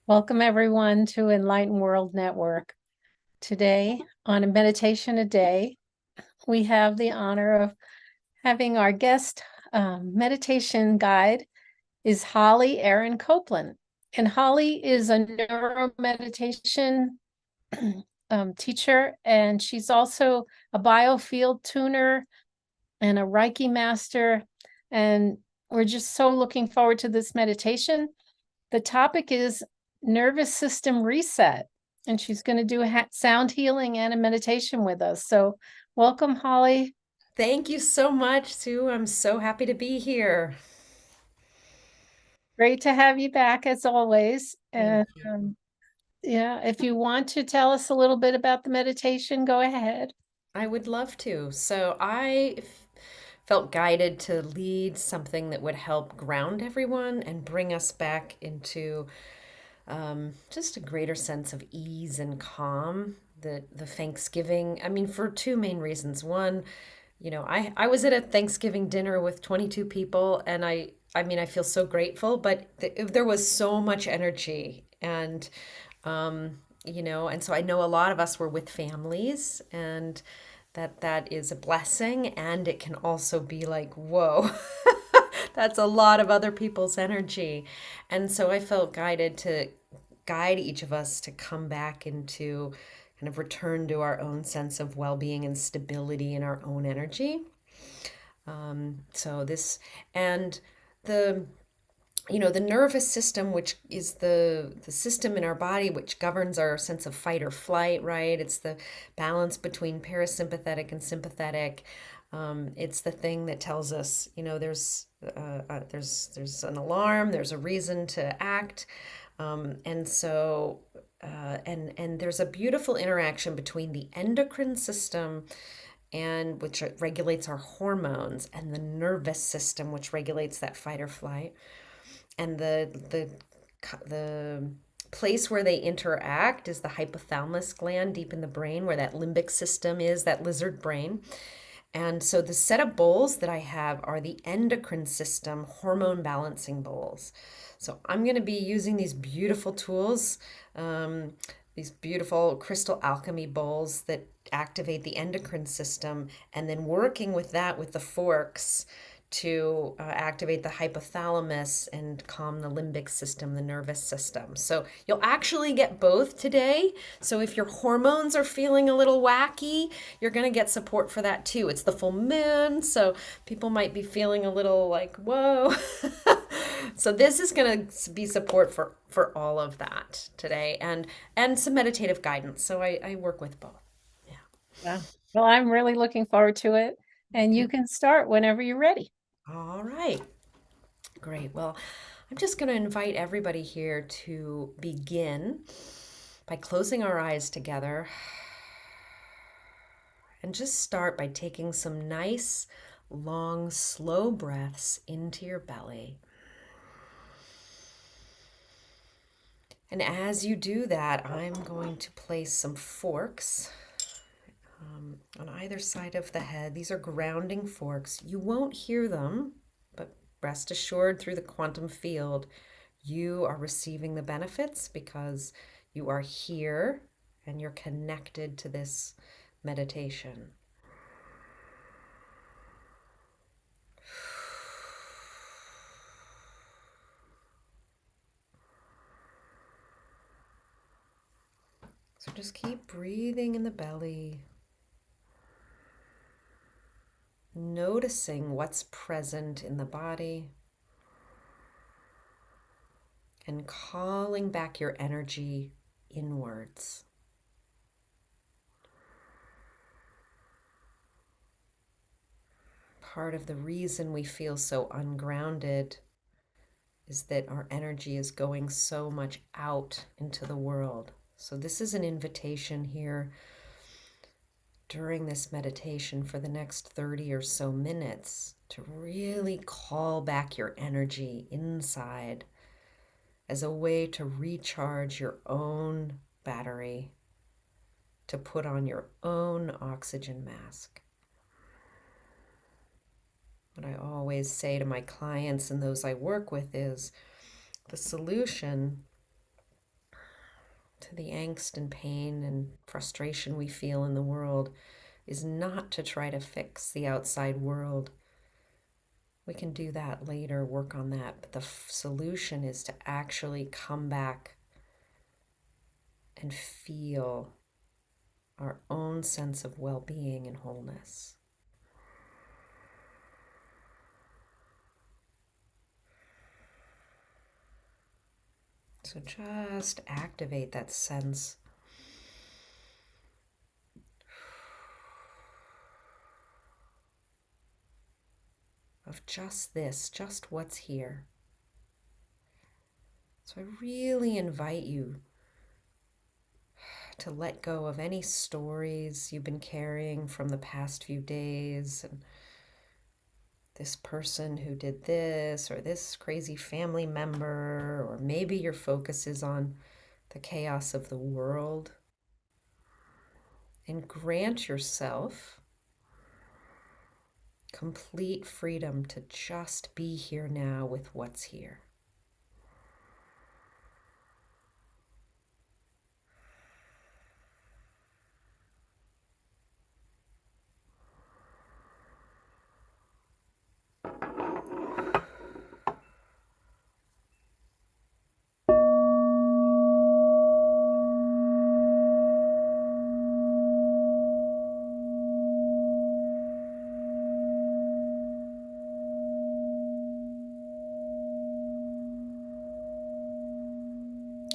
Welcome everyone to Enlightened World Network. Today on a meditation a day, we have the honor of having our guest meditation guide is Holly Erin Copeland. And Holly is a neuro meditation teacher, and she's also a biofield tuner and a Reiki master. And we're just so looking forward to this meditation. The topic is nervous system reset, and she's going to do a sound healing and a meditation with us. So welcome, Holly. Thank you so much, Sue. I'm so happy to be here. Great to have you back as always. Thank And you. yeah, if you want to tell us a little bit about the meditation, go ahead. I would love to. Felt guided to lead something that would help ground everyone and bring us back into just a greater sense of ease and calm. The Thanksgiving, I mean, for two main reasons. One, I was at a Thanksgiving dinner with 22 people, and I mean, I feel so grateful, but there was so much energy, and so I know a lot of us were with families, and that is a blessing, and it can also be like, whoa. That's a lot of other people's energy. And so I felt guided to guide each of us to come back into kind of return to our own sense of well-being and stability in our own energy. So this and the the nervous system, which is the system in our body which governs our sense of fight or flight, right? It's the balance between parasympathetic and sympathetic. It's the thing that tells us, there's an alarm, there's a reason to act, and so and there's a beautiful interaction between the endocrine system and which regulates our hormones, and the nervous system, which regulates that fight or flight, and the place where they interact is the hypothalamus gland deep in the brain, where that limbic system is, that lizard brain. And so the set of bowls that I have are the endocrine system hormone balancing bowls. So I'm going to be using these beautiful tools, these beautiful crystal alchemy bowls that activate the endocrine system, and then working with that with the forks to activate the hypothalamus and calm the limbic system, the nervous system. So you'll actually get both today. So if your hormones are feeling a little wacky, you're going to get support for that too. It's the full moon, so people might be feeling a little like, whoa. So this is going to be support for all of that today, and some meditative guidance. So I work with both. Yeah. Yeah. Well, I'm really looking forward to it. And you Okay. can start whenever you're ready. All right. Great. Well, I'm just going to invite everybody here to begin by closing our eyes together and just start by taking some nice, long, slow breaths into your belly. And as you do that, I'm going to place some forks on either side of the head. These are grounding forks. You won't hear them, but rest assured through the quantum field, you are receiving the benefits because you are here and you're connected to this meditation. So just keep breathing in the belly, noticing what's present in the body, and calling back your energy inwards. Part of the reason we feel so ungrounded is that our energy is going so much out into the world. So, this is an invitation here during this meditation for the next 30 or so minutes to really call back your energy inside as a way to recharge your own battery, to put on your own oxygen mask. What I always say to my clients and those I work with is the solution to the angst and pain and frustration we feel in the world is not to try to fix the outside world. We can do that later, work on that, but the solution is to actually come back and feel our own sense of well-being and wholeness. So just activate that sense of just this, just what's here. So I really invite you to let go of any stories you've been carrying from the past few days, and this person who did this, or this crazy family member, or maybe your focus is on the chaos of the world. And grant yourself complete freedom to just be here now with what's here.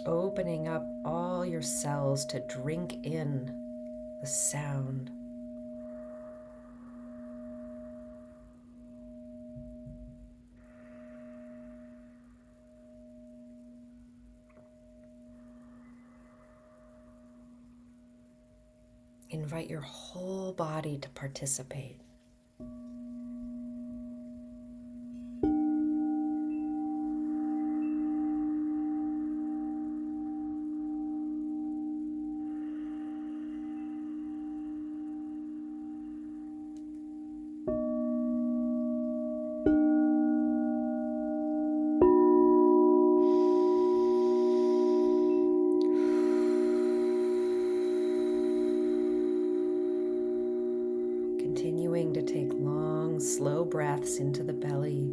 Opening up all your cells to drink in the sound. Invite your whole body to participate. Continuing to take long, slow breaths into the belly.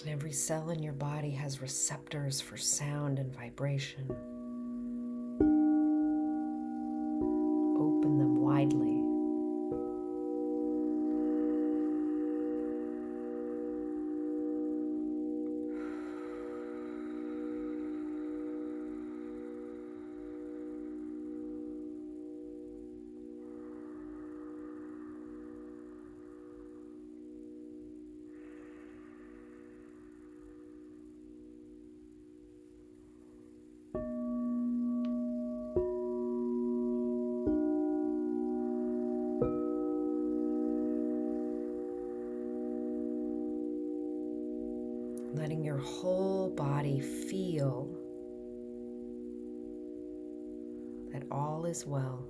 Every cell in your body has receptors for sound and vibration. Open them widely. Letting your whole body feel that all is well.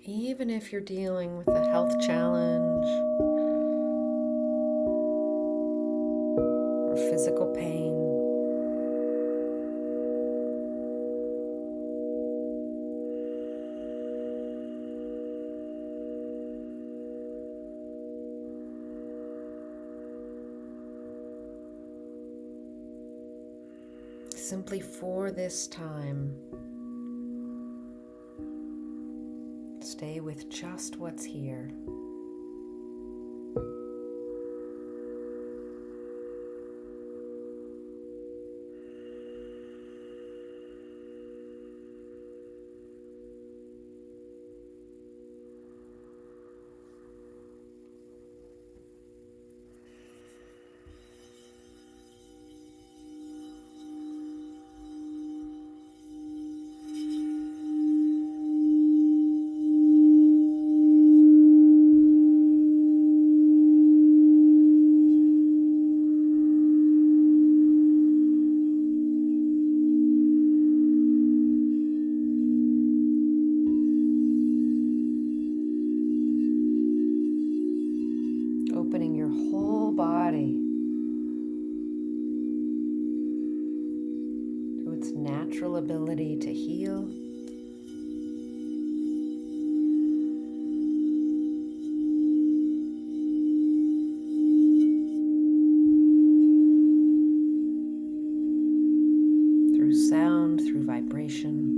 Even if you're dealing with a health challenge or physical pain, simply for this time, stay with just what's here. natural ability to heal. Through sound, through vibration.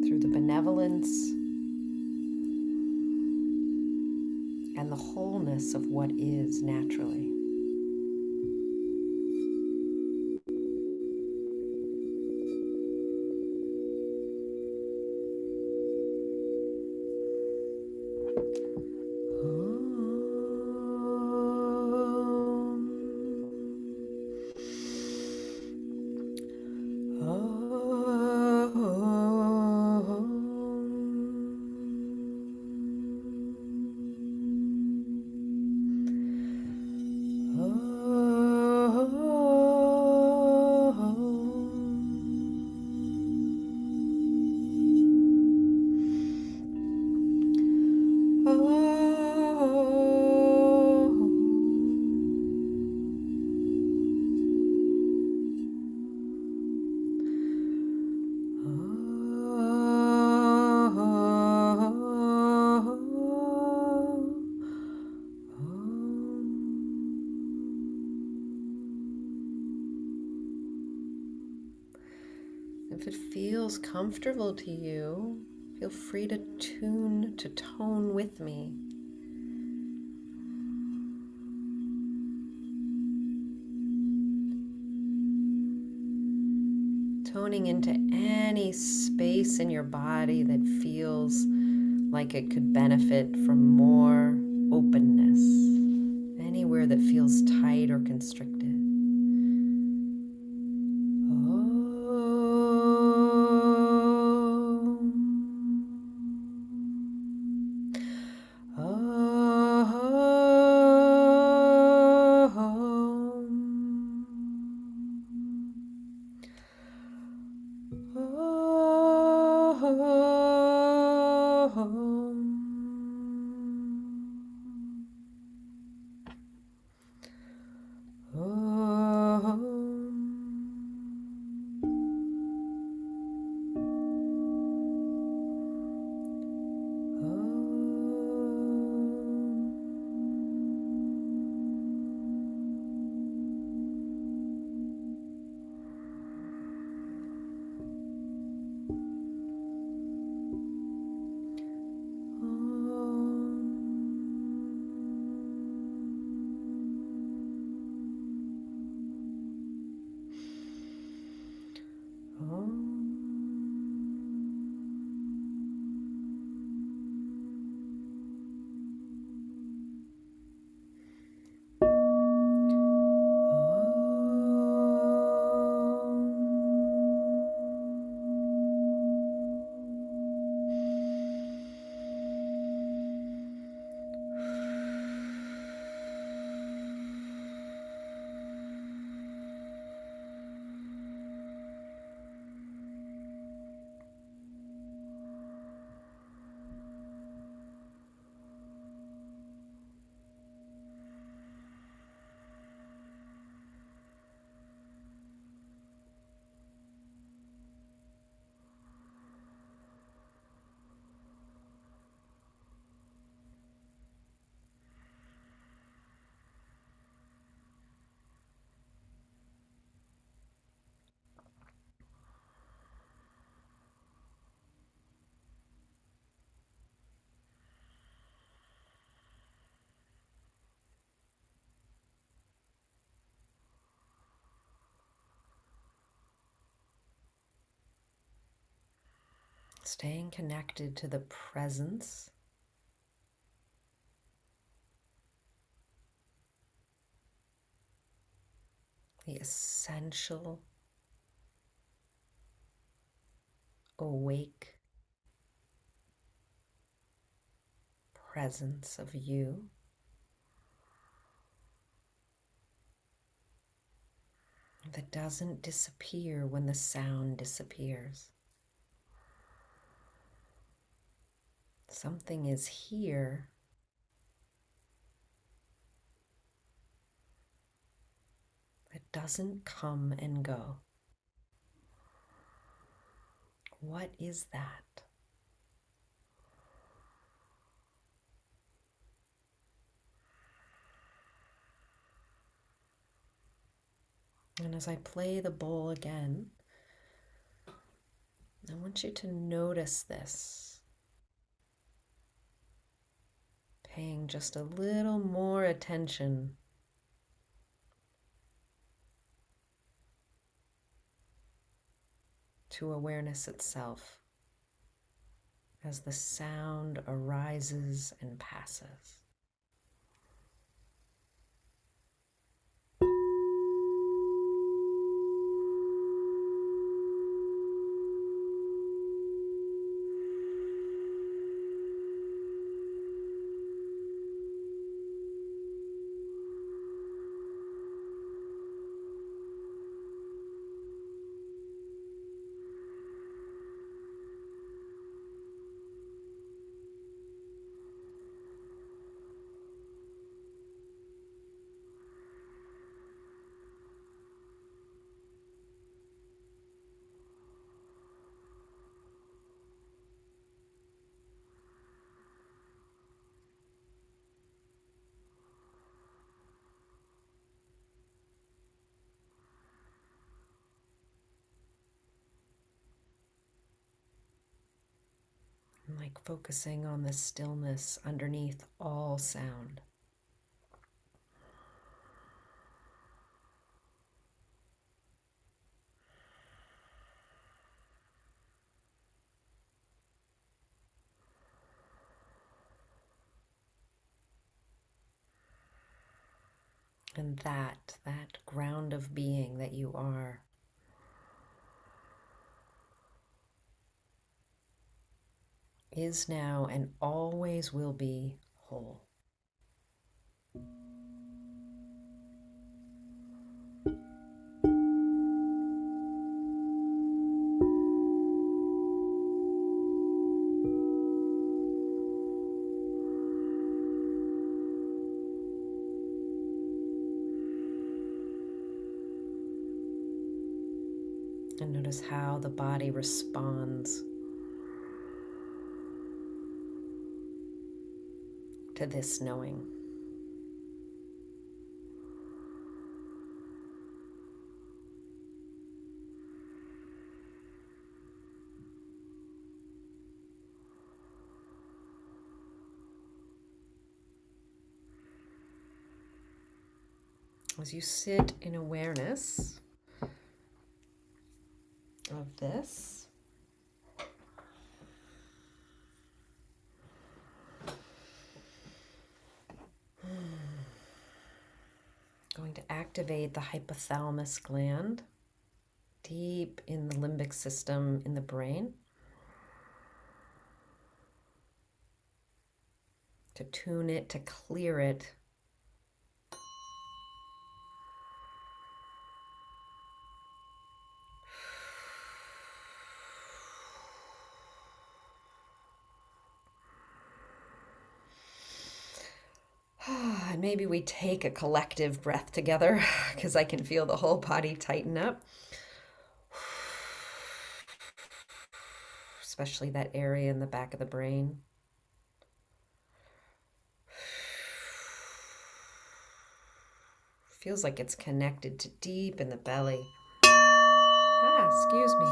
Through the benevolence and the wholeness of what is naturally. If it feels comfortable to you, feel free to tone with me. Toning into any space in your body that feels like it could benefit from more openness. Anywhere that feels tight or constricted. Staying connected to the presence, the essential, awake presence of you. That doesn't disappear when the sound disappears. Something is here doesn't come and go. What is that? And as I play the bowl again, I want you to notice this, paying just a little more attention to awareness itself as the sound arises and passes. I'm like focusing on the stillness underneath all sound. And that ground of being that you are, is now and always will be whole. And notice how the body responds to this knowing. As you sit in awareness of this, going to activate the hypothalamus gland deep in the limbic system in the brain to tune it, to clear it. And maybe we take a collective breath together because I can feel the whole body tighten up. Especially that area in the back of the brain. Feels like it's connected to deep in the belly. Excuse me.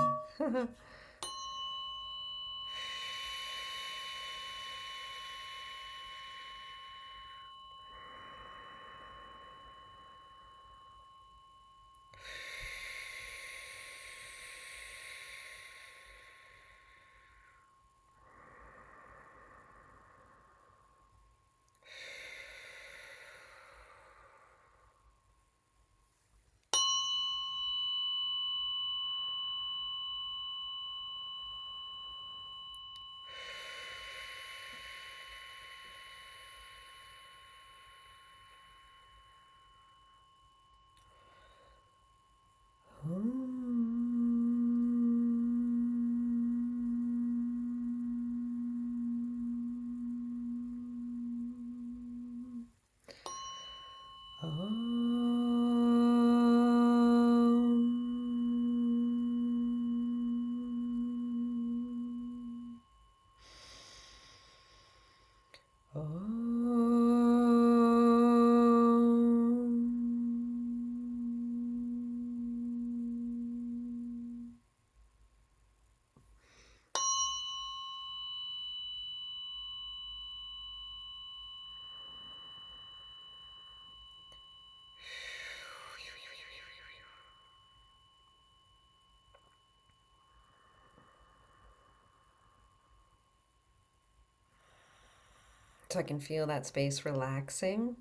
So I can feel that space relaxing.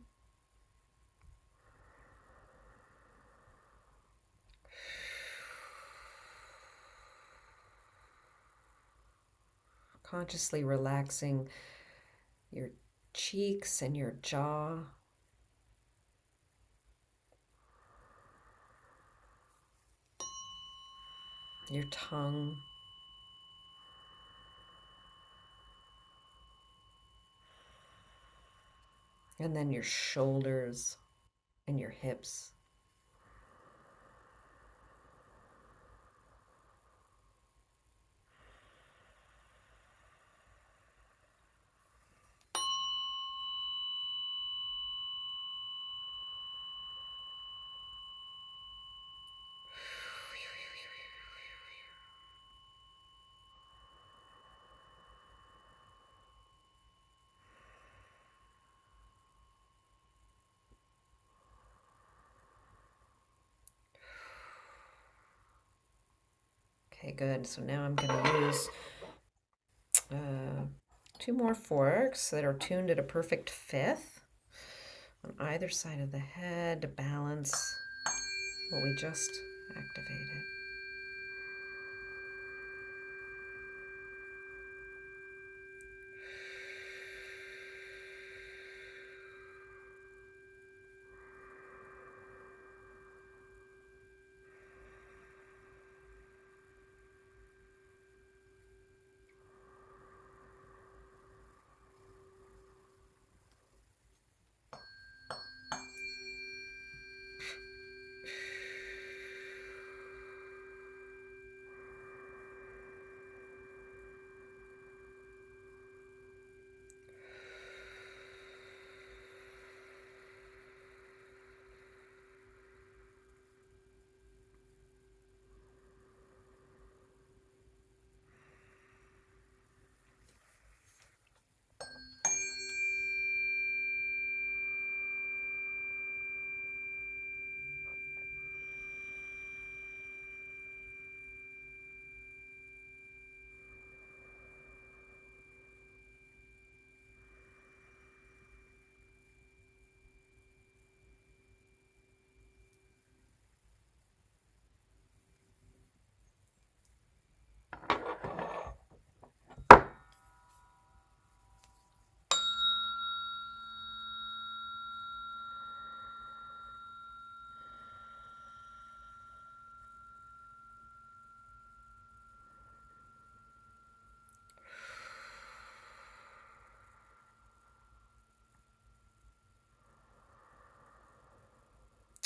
Consciously relaxing your cheeks and your jaw. Your tongue. And then your shoulders and your hips. Okay, good. So now I'm going to use 2 more forks that are tuned at a perfect fifth on either side of the head to balance what we just activated.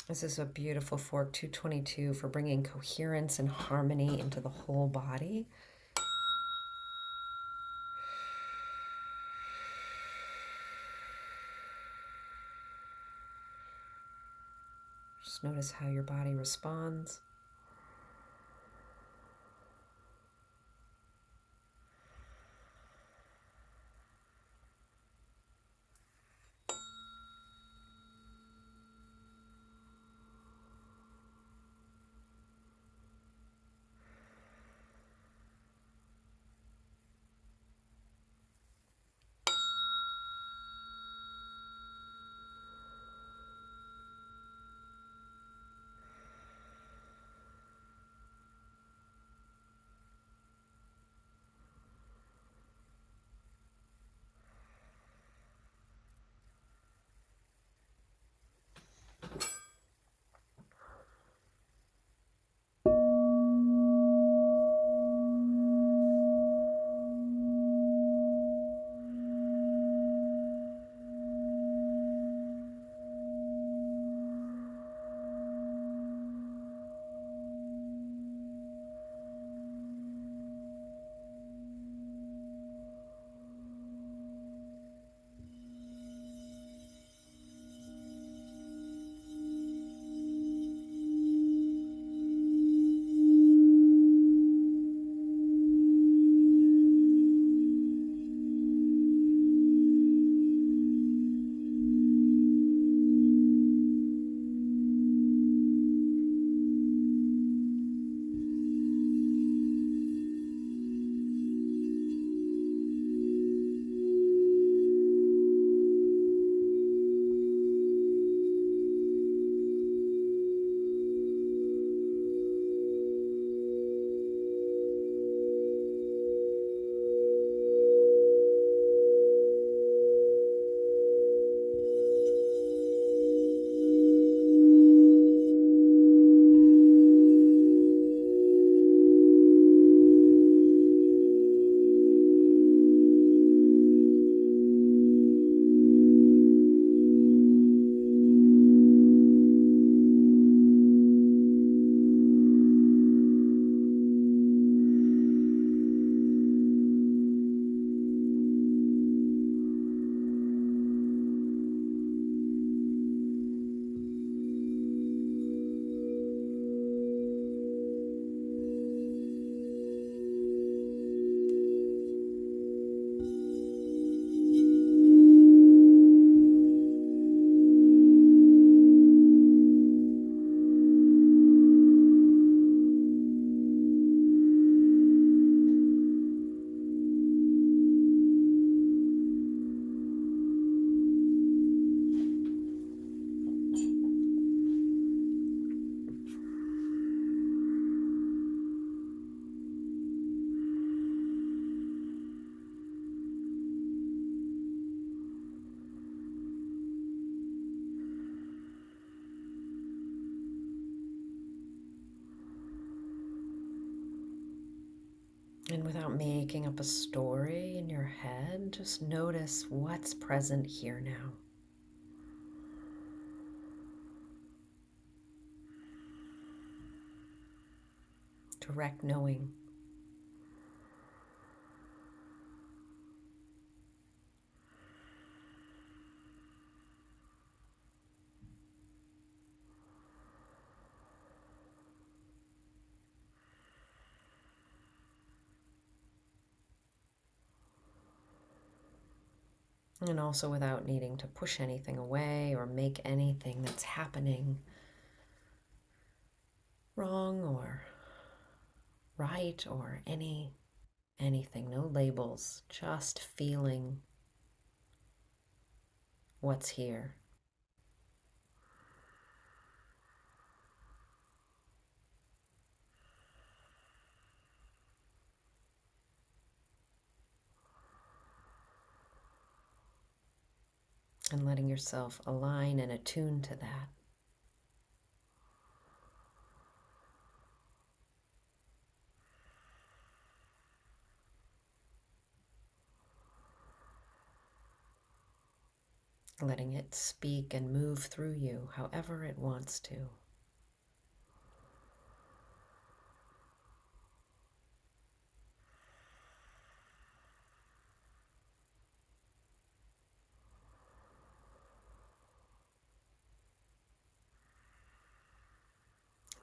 This is a beautiful fork, 222, for bringing coherence and harmony into the whole body. Just notice how your body responds. And without making up a story in your head, just notice what's present here now. Direct knowing. And also without needing to push anything away or make anything that's happening wrong or right or anything, no labels, just feeling what's here. And letting yourself align and attune to that. Letting it speak and move through you however it wants to.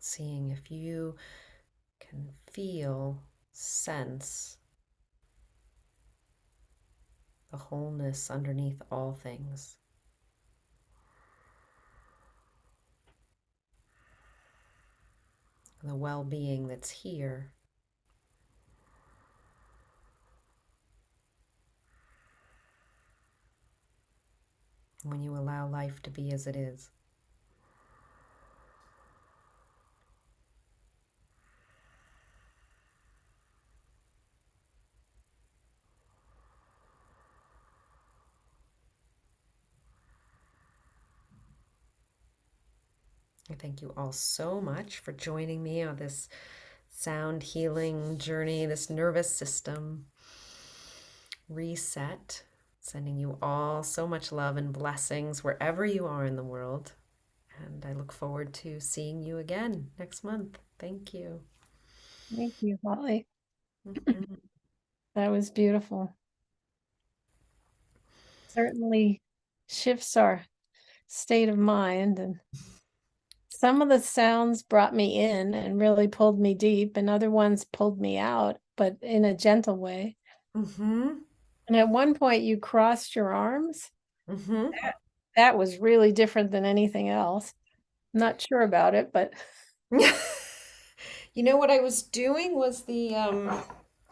Seeing if you can feel, sense the wholeness underneath all things. The well-being that's here. When you allow life to be as it is. I thank you all so much for joining me on this sound healing journey, this nervous system reset. Sending you all so much love and blessings wherever you are in the world. And I look forward to seeing you again next month. Thank you. Thank you, Holly. Mhm. That was beautiful. Certainly shifts our state of mind. And some of the sounds brought me in and really pulled me deep, and other ones pulled me out, but in a gentle way. Mhm. And at one point, you crossed your arms. Mhm. That was really different than anything else. Not sure about it, but You know what I was doing was yeah,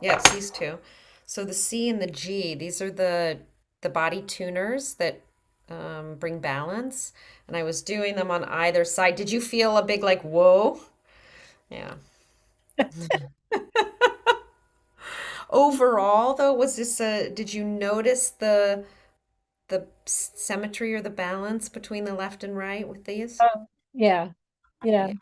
it's these two. So the C and the G, these are the body tuners that bring balance, and I was doing them on either side. Did you feel a big like whoa? Yeah. Overall, though, was this a, did you notice the symmetry or the balance between the left and right with these? oh, yeah, yeah. Yeah.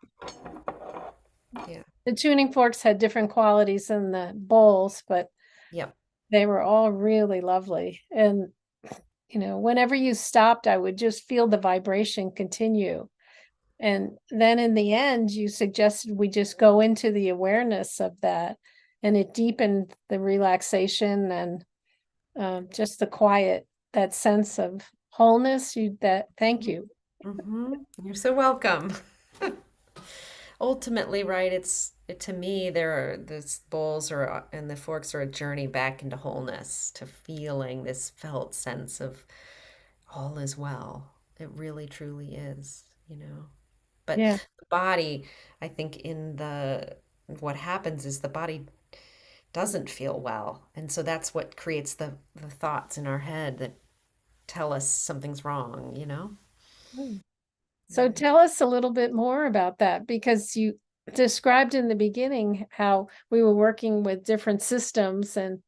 Yeah. The tuning forks had different qualities than the bowls, but Yep. they were all really lovely. And, whenever you stopped, I would just feel the vibration continue. And then in the end, you suggested we just go into the awareness of that, and it deepened the relaxation and just the quiet, that sense of wholeness. Thank you. You're so welcome. Ultimately, right, to me there are this bowls are and the forks are a journey back into wholeness, to feeling this felt sense of all is well. It really truly is. But Yeah, the body, I think in the what happens is the body doesn't feel well. And so that's what creates the thoughts in our head that tell us something's wrong. mm. So Yeah. tell us a little bit more about that, because you described in the beginning how we were working with different systems, and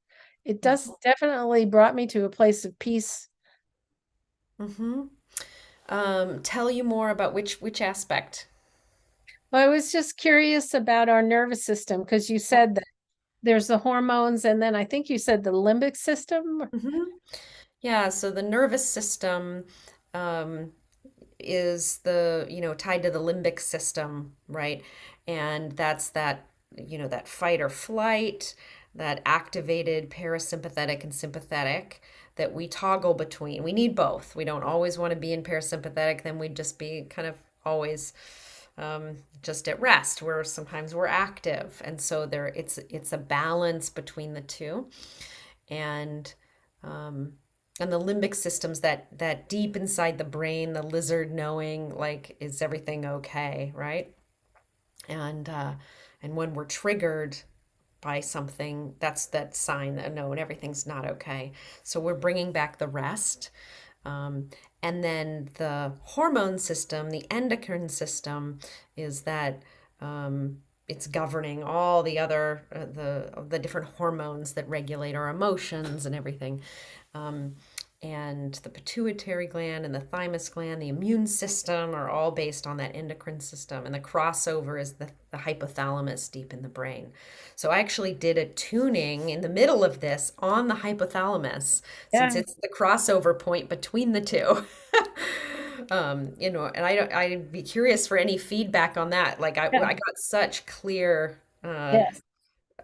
it does definitely brought me to a place of peace. Mm-hmm. Tell you more about which aspect. Well, I was just curious about our nervous system, because you said that there's the hormones, and then I think you said the limbic system. Hmm. Yeah, so the nervous system um, is tied to the limbic system, right? And that's that fight or flight, that activated parasympathetic and sympathetic that we toggle between. We need both. We don't always want to be in parasympathetic, then we'd just be kind of always just at rest, where sometimes we're active. And so it's a balance between the two. And um, and the limbic systems, that deep inside the brain, the lizard knowing, like, is everything okay, right? And when we're triggered by something, that's that sign that no, and everything's not okay. So we're bringing back the rest. um, and then the hormone system, the endocrine system, is that it's governing all the other the different hormones that regulate our emotions and everything. Um, and the pituitary gland and the thymus gland, the immune system, are all based on that endocrine system. And the crossover is the hypothalamus deep in the brain. So I actually did a tuning in the middle of this on the hypothalamus, since Yeah. it's the crossover point between the two. And I'd be curious for any feedback on that. Like Yeah. I got such clear, Yes.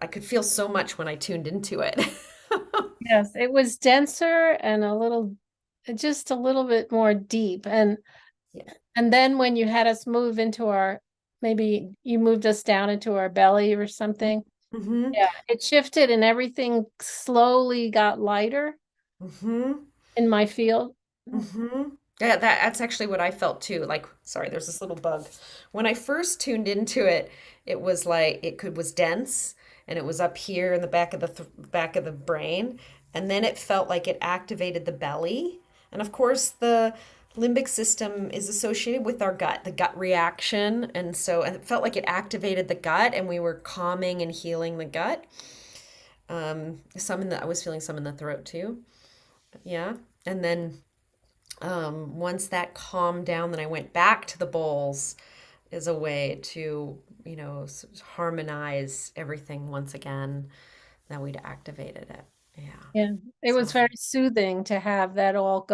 I could feel so much when I tuned into it. Yes. It was denser and just a little bit more deep. Yeah. And then when you had us move into maybe you moved us down into our belly or something. Hmm. Yeah. It shifted and everything slowly got lighter Hmm. in my field. Hmm. Yeah, that's actually what I felt too. Like, sorry, there's this little bug. When I first tuned into it, it was like was dense, and it was up here in the back of the brain, and then it felt like it activated the belly. And of course, the limbic system is associated with our gut, the gut reaction, and so it felt like it activated the gut, and we were calming and healing the gut. I was feeling some in the throat too. Yeah. And then once that calmed down, then I went back to the bowls as a way to, harmonize everything once again. Then we'd activated it. Yeah. Yeah. It was So, very soothing to have that all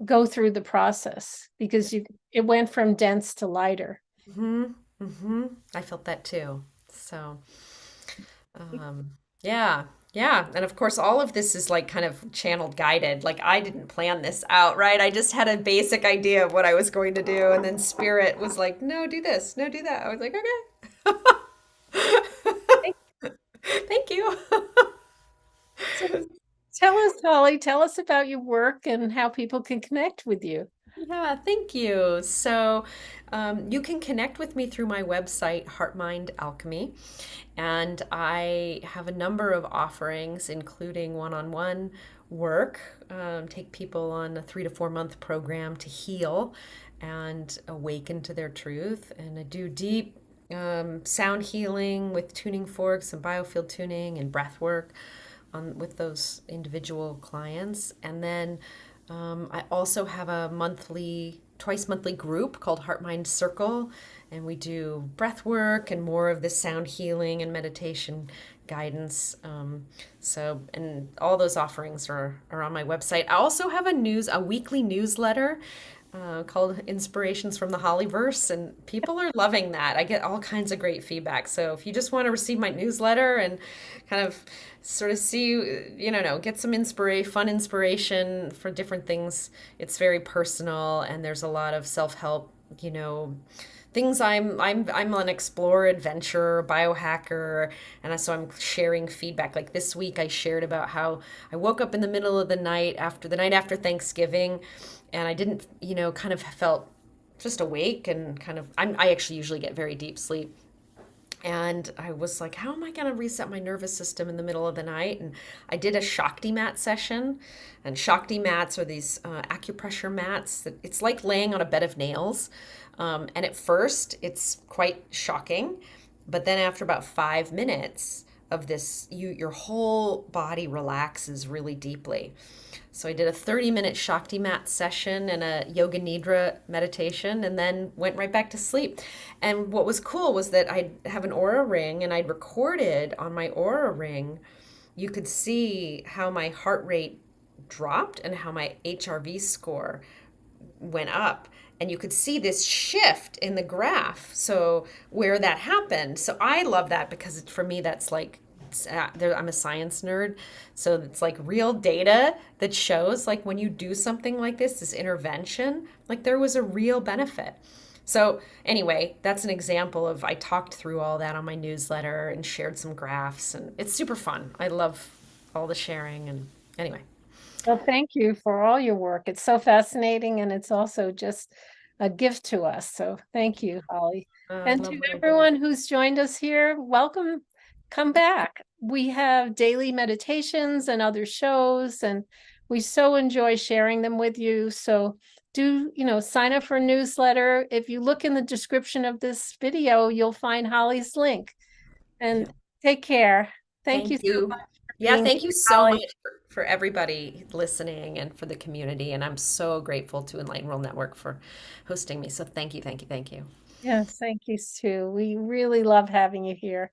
go through the process because it went from dense to lighter. hmm. Hmm. I felt that too. So, um, yeah. Yeah. And of course, all of this is like kind of channeled guided. Like, I didn't plan this out, right? I just had a basic idea of what I was going to do. And then spirit was like, no, do this, no, do that. I was like, okay. Thank you. So tell us, Holly, tell us about your work and how people can connect with you. Yeah, thank you. So, you can connect with me through my website, Heart Mind Alchemy, and I have a number of offerings, including one-on-one work. Take people on a 3 to 4 month program to heal and awaken to their truth, and I do deep sound healing with tuning forks and biofield tuning and breath work with those individual clients. And then I also have a twice monthly group called Heart Mind Circle, and we do breath work and more of this sound healing and meditation guidance. And all those offerings are on my website. I also have a weekly newsletter called Inspirations from the Hollyverse, and people are loving that. I get all kinds of great feedback. So if you just want to receive my newsletter and kind of sort of see, get some fun inspiration for different things, it's very personal, and there's a lot of self-help, things. I'm an explorer, adventurer, biohacker, and so I'm sharing feedback. Like this week, I shared about how I woke up in the middle of the night after Thanksgiving, and I didn't, kind of felt just awake and kind of. I actually usually get very deep sleep. And I was like, how am I going to reset my nervous system in the middle of the night? And I did a Shakti mat session. And Shakti mats are these acupressure mats that it's like laying on a bed of nails. And at first, it's quite shocking. But then after about 5 minutes of this, your whole body relaxes really deeply. So I did a 30-minute Shakti mat session and a Yoga Nidra meditation and then went right back to sleep. And what was cool was that I have an aura ring and I'd recorded on my aura ring, you could see how my heart rate dropped and how my HRV score went up, and you could see this shift in the graph, so where that happened. So I love that because for me that's like, I'm a science nerd, so it's like real data that shows like when you do something like this intervention, like there was a real benefit. So anyway, that's an example of, I talked through all that on my newsletter and shared some graphs, and it's super fun. I love all the sharing. And anyway. Well, thank you for all your work. It's so fascinating, and it's also just a gift to us. So thank you, Holly. I And love to what I do. everyone who's joined us here, welcome. Come back. We have daily meditations and other shows, and we so enjoy sharing them with you. So do, sign up for a newsletter. If you look in the description of this video, you'll find Holly's link. Yeah. And take care. Thank you Thank so you. much for Yeah, being thank you here, so Holly. much for everybody listening and for the community. And I'm so grateful to Enlightened World Network for hosting me. So thank you, thank you, thank you. Yes, thank you, Sue. We really love having you here.